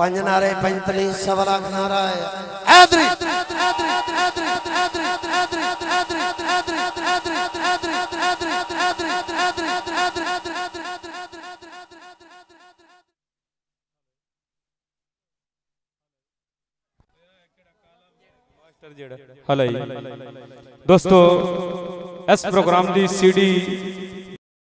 पंज नारे पंजतली सवा लाख नारा है ऐदरी ਹਲੇ ਦੋਸਤੋ ਇਸ ਪ੍ਰੋਗਰਾਮ ਦੀ ਸੀਡੀ